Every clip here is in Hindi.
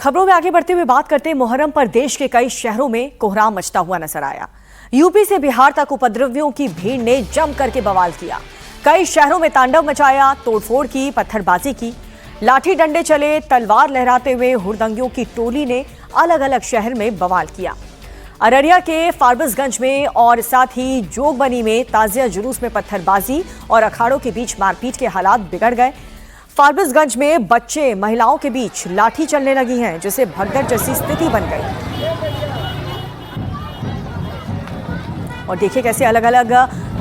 खबरों में आगे बढ़ते हुए बात करते हैं मुहर्रम पर देश के कई शहरों में कोहराम मचता हुआ नजर आया। यूपी से बिहार तक उपद्रवियों की भीड़ ने जम करके बवाल किया। कई शहरों में तांडव मचाया, तोड़फोड़ की, पत्थरबाजी की, लाठी डंडे चले, तलवार लहराते हुए हुड़दंगियों की टोली ने अलग अलग शहर में बवाल किया। अररिया के फारबिसगंज में और साथ ही जोगबनी में ताजिया जुलूस में पत्थरबाजी और अखाड़ों के बीच मारपीट के हालात बिगड़ गए। फारबिसगंज में बच्चे महिलाओं के बीच लाठी चलने लगी हैं, जिससे भगदड़ जैसी स्थिति बन गई। और देखिए कैसे अलग अलग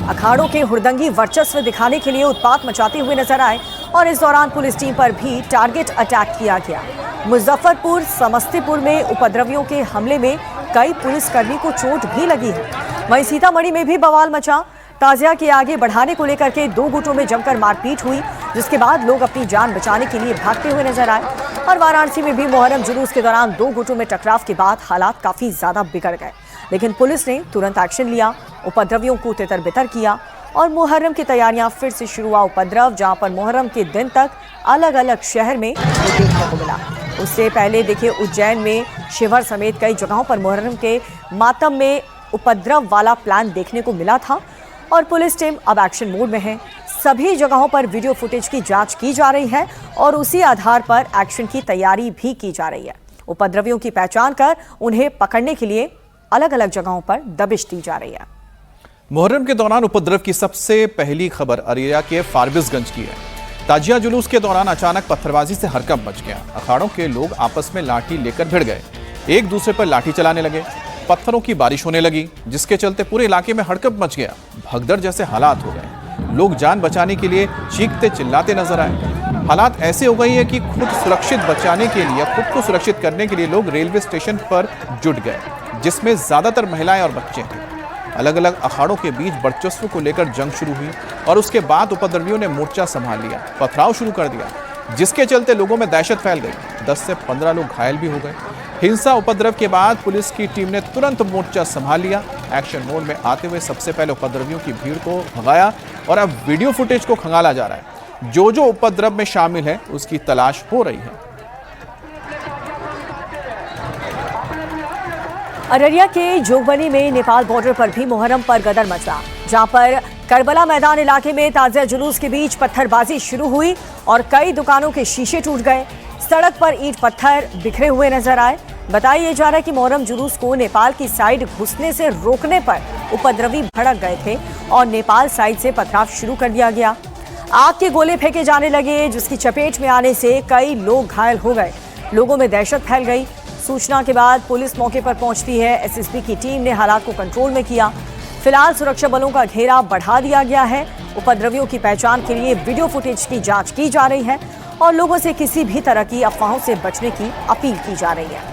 अखाड़ों के हुड़दंगी वर्चस्व दिखाने के लिए उत्पात मचाते हुए नजर आए और इस दौरान पुलिस टीम पर भी टारगेट अटैक किया गया। मुजफ्फरपुर, समस्तीपुर में उपद्रवियों के हमले में कई पुलिसकर्मी को चोट भी लगी है। वहीं सीतामढ़ी में भी बवाल मचा। ताजिया के आगे बढ़ाने को लेकर के दो गुटों में जमकर मारपीट हुई, जिसके बाद लोग अपनी जान बचाने के लिए भागते हुए नजर आए। और वाराणसी में भी मुहर्रम जुलूस के दौरान दो गुटों में टकराव के बाद हालात काफी ज्यादा बिगड़ गए, लेकिन पुलिस ने तुरंत एक्शन लिया, उपद्रवियों को तितर बितर किया और मुहर्रम की तैयारियां फिर से शुरू हुआ उपद्रव, जहां पर मुहर्रम के दिन तक अलग अलग शहर में देखने को मिला। उससे पहले देखिए उज्जैन में शिवहर समेत कई जगहों पर मुहर्रम के मातम में उपद्रव वाला प्लान देखने को मिला था और पुलिस टीम अब एक्शन मोड में है। सभी जगहों पर वीडियो फुटेज की जांच की जा रही है और उसी आधार पर एक्शन की तैयारी भी की जा रही है। उपद्रवियों की पहचान कर उन्हें पकड़ने के लिए अलग अलग जगहों पर दबिश दी जा रही है। मुहर्रम के दौरान उपद्रव की सबसे पहली खबर अररिया के फारबिसगंज की है। ताजिया जुलूस के दौरान अचानक पत्थरबाजी से हड़कंप मच गया। अखाड़ों के लोग आपस में लाठी लेकर भिड़ गए, एक दूसरे पर लाठी चलाने लगे, पत्थरों की बारिश होने लगी, जिसके चलते पूरे इलाके में हड़कंप मच गया। भगदड़ जैसे हालात हो गए। लोग जान बचाने के लिए चीखते चिल्लाते नजर आए। हालात ऐसे हो गई है कि खुद सुरक्षित बचाने के लिए, खुद को सुरक्षित करने के लिए लोग रेलवे स्टेशन पर जुट गए, जिसमें ज्यादातर महिलाएं और बच्चे हैं। अलग अलग अखाड़ों के बीच वर्चस्व को लेकर जंग शुरू हुई और उसके बाद उपद्रवियों ने मोर्चा संभाल लिया, पथराव शुरू कर दिया, जिसके चलते लोगों में दहशत फैल गई। 10 से 15 लोग घायल भी हो गए। हिंसा उपद्रव के बाद पुलिस की टीम ने तुरंत मोर्चा संभाल लिया। एक्शन मोड में आते हुए सबसे पहले उपद्रवियों की भीड़ को भगाया और अब वीडियो फुटेज को खंगाला जा रहा है। जो जो उपद्रव में शामिल है उसकी तलाश हो रही है। अररिया के जोगबनी में नेपाल बॉर्डर पर भी मुहर्रम पर गदर मचा, जहां पर करबला मैदान इलाके में ताजिया जुलूस के बीच पत्थरबाजी शुरू हुई और कई दुकानों के शीशे टूट गए। सड़क पर ईंट पत्थर बिखरे हुए नजर आए। बताया जा रहा है कि मुहर्रम जुलूस को नेपाल की साइड घुसने से रोकने पर उपद्रवी भड़क गए थे और नेपाल साइड से पथराव शुरू कर दिया गया। आग के गोले फेंके जाने लगे, जिसकी चपेट में आने से कई लोग घायल हो गए। लोगों में दहशत फैल गई। सूचना के बाद पुलिस मौके पर पहुंचती है। एसएसबी की टीम ने हालात को कंट्रोल में किया। फिलहाल सुरक्षा बलों का घेरा बढ़ा दिया गया है। उपद्रवियों की पहचान के लिए वीडियो फुटेज की जांच की जा रही है और लोगों से किसी भी तरह की अफवाहों से बचने की अपील की जा रही है।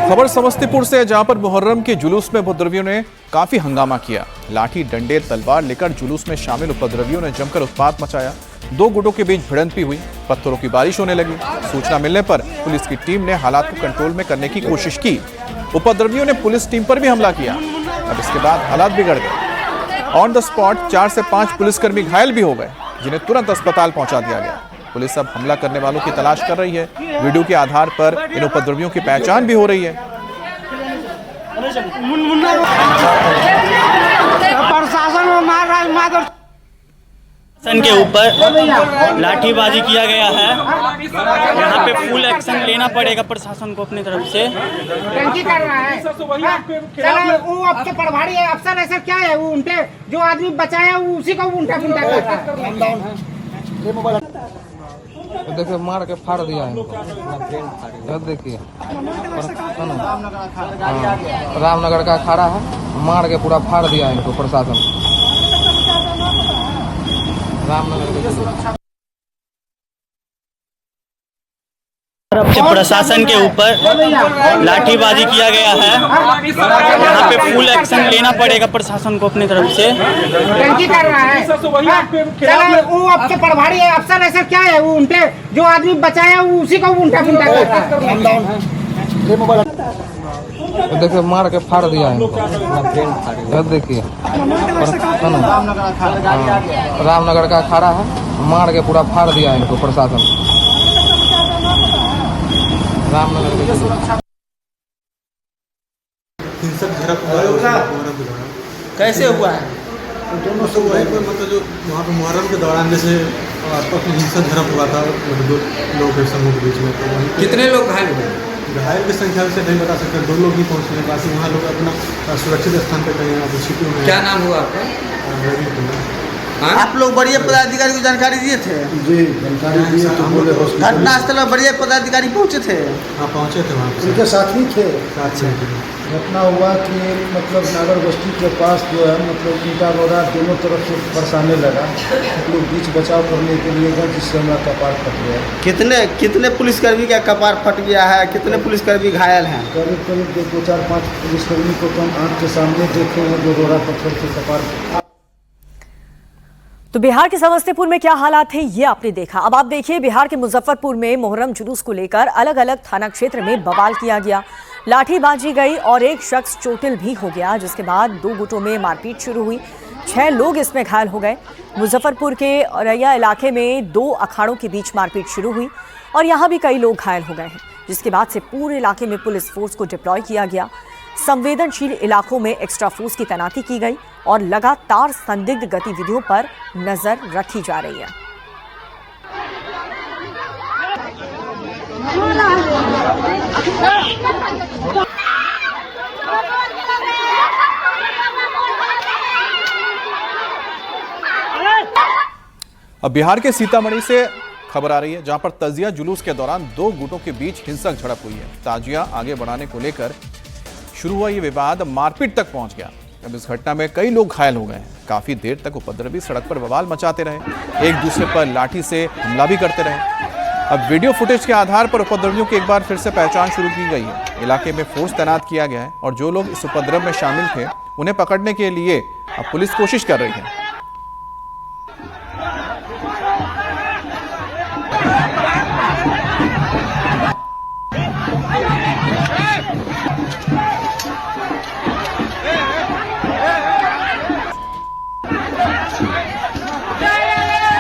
खबर समस्तीपुर से, जहां पर मुहर्रम के जुलूस में उपद्रवियों ने काफी हंगामा किया। लाठी डंडे तलवार लेकर जुलूस में शामिल उपद्रवियों ने जमकर उत्पात मचाया। दो गुटों के बीच भिड़ंत भी हुई, पत्थरों की बारिश होने लगी। सूचना मिलने पर पुलिस की टीम ने हालात को कंट्रोल में करने की कोशिश की। उपद्रवियों ने पुलिस टीम पर भी हमला किया। अब इसके बाद हालात बिगड़ गए। ऑन द स्पॉट 4 से 5 पुलिसकर्मी घायल भी हो गए, जिन्हें तुरंत अस्पताल पहुंचा दिया गया। पुलिस अब हमला करने वालों की तलाश कर रही है। वीडियो के आधार पर इन उपद्रवियों की पहचान भी हो रही है। प्रशासन के ऊपर लाठीबाजी किया गया है। यहाँ पे फुल एक्शन लेना पड़ेगा प्रशासन को अपनी तरफ से। कर रहा है वो आपके प्रभारी अफसर ऐसा क्या है, वो उनके जो आदमी बचाया उसी को उल्टा पुल्टा करता है। तो देखिए मार के फाड़ दिया है इनको। देखिए रामनगर का अखाड़ा है, मार के पूरा फाड़ दिया है इनको प्रशासन। रामनगर तरफ से प्रशासन के ऊपर लाठीबाजी किया गया है। यहाँ पे फुल एक्शन लेना पड़ेगा प्रशासन को अपनी तरफ से। टंकी कर रहा है चलो, वो आपके प्रभारी है अफसर ऐसा क्या है, वो उनके जो आदमी बचाया वो उसी को उल्टा पुल्टा कर रहा है। तो देखिए मार के फाड़ दिया है इनको। देखिए रामनगर का अखाड़ा है, मार के पूरा फाड़ दिया है इनको प्रशासन। रामनगर हिंसक झड़प हुआ कैसे हुआ है? दोनों से वही पर मतलब जो वहाँ पे मुहर्रम के दौरान जैसे आपस में हिंसक झड़प हुआ था दो लोगों के समूह के बीच में। तो कितने लोग घायल हुए? घायल की संख्या से नहीं बता सकते, 2 लोग ही पहुँचे। बाकी वहाँ लोग अपना सुरक्षित स्थान पर कहीं आप छिपे हुए। क्या नाम हुआ आपका? रवि कुमार। आप लोग बड़े पदाधिकारी को जानकारी दिए थे? जी जानकारी दिए तो बोले घटनास्थल पर बड़े पदाधिकारी पहुंचे थे? हाँ पहुँचे थे वहाँ उनके साथ ही थे। साथ से घटना हुआ कि मतलब नागर बस्ती के पास जो है मतलब ईटा रोड़ा दोनों तरफ से बरसाने लगा। हम लोग बीच बचाव करने के लिए गए जिससे हमारा कपार फट गया। कितने पुलिसकर्मी का कपार फट गया है? कितने पुलिसकर्मी घायल हैं? करीब 2, 4, 5 पुलिसकर्मी को तो हम आँख के सामने देखे हैं जो रोड़ा पत्थर से कपार। तो बिहार के समस्तीपुर में क्या हालात है ये आपने देखा। अब आप देखिए बिहार के मुजफ्फरपुर में मोहर्रम जुलूस को लेकर अलग अलग थाना क्षेत्र में बवाल किया गया, लाठीबाजी गई और एक शख्स चोटिल भी हो गया, जिसके बाद 2 गुटों में मारपीट शुरू हुई। 6 लोग इसमें घायल हो गए। मुजफ्फरपुर के औरैया इलाके में 2 अखाड़ों के बीच मारपीट शुरू हुई और यहाँ भी कई लोग घायल हो गए हैं, जिसके बाद से पूरे इलाके में पुलिस फोर्स को डिप्लॉय किया गया। संवेदनशील इलाकों में एक्स्ट्रा फोर्स की तैनाती की गई और लगातार संदिग्ध गतिविधियों पर नजर रखी जा रही है। अब बिहार के सीतामढ़ी से खबर आ रही है, जहां पर तजिया जुलूस के दौरान 2 गुटों के बीच हिंसक झड़प हुई है। ताजिया आगे बढ़ाने को लेकर शुरू हुआ ये विवाद मारपीट तक पहुंच गया। अब इस घटना में कई लोग घायल हो गए हैं। काफी देर तक उपद्रवी सड़क पर बवाल मचाते रहे, एक दूसरे पर लाठी से हमला भी करते रहे। अब वीडियो फुटेज के आधार पर उपद्रवियों की एक बार फिर से पहचान शुरू की गई है। इलाके में फोर्स तैनात किया गया है और जो लोग इस उपद्रव में शामिल थे उन्हें पकड़ने के लिए अब पुलिस कोशिश कर रही है।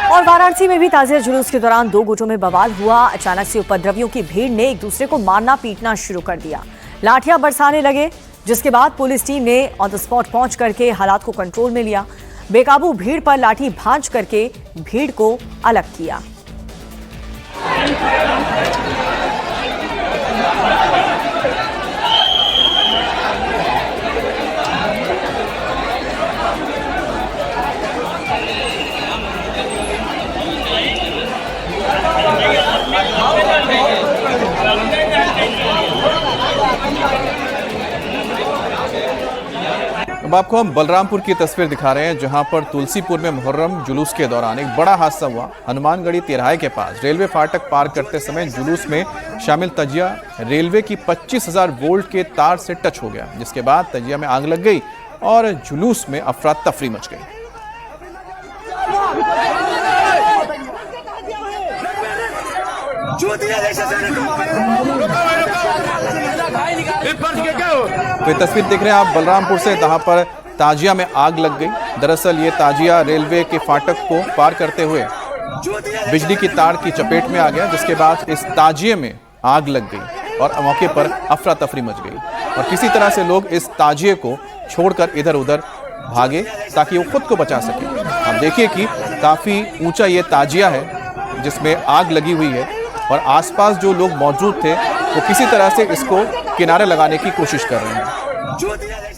और वाराणसी में भी ताजिया जुलूस के दौरान 2 गुटों में बवाल हुआ। अचानक से उपद्रवियों की भीड़ ने एक दूसरे को मारना पीटना शुरू कर दिया, लाठियां बरसाने लगे, जिसके बाद पुलिस टीम ने ऑन द स्पॉट पहुंच करके हालात को कंट्रोल में लिया। बेकाबू भीड़ पर लाठी भांज करके भीड़ को अलग किया। अब आपको हम बलरामपुर की तस्वीर दिखा रहे हैं, जहां पर तुलसीपुर में मुहर्रम जुलूस के दौरान एक बड़ा हादसा हुआ। हनुमानगढ़ी तिराहे के पास रेलवे फाटक पार करते समय जुलूस में शामिल तजिया रेलवे की 25,000 वोल्ट के तार से टच हो गया, जिसके बाद तजिया में आग लग गई और जुलूस में अफरा तफरी मच गई। तो ये तस्वीर देख रहे हैं आप बलरामपुर से, जहां पर ताजिया में आग लग गई। दरअसल ये ताजिया रेलवे के फाटक को पार करते हुए बिजली की तार की चपेट में आ गया, जिसके बाद इस ताजिए में आग लग गई और मौके पर अफरा तफरी मच गई और किसी तरह से लोग इस ताजिए को छोड़कर इधर उधर भागे ताकि वो खुद को बचा सके। आप देखिए कि काफी ऊंचा ये ताजिया है जिसमें आग लगी हुई है और आसपास जो लोग मौजूद थे वो किसी तरह से इसको किनारे लगाने की कोशिश कर रहे हैं।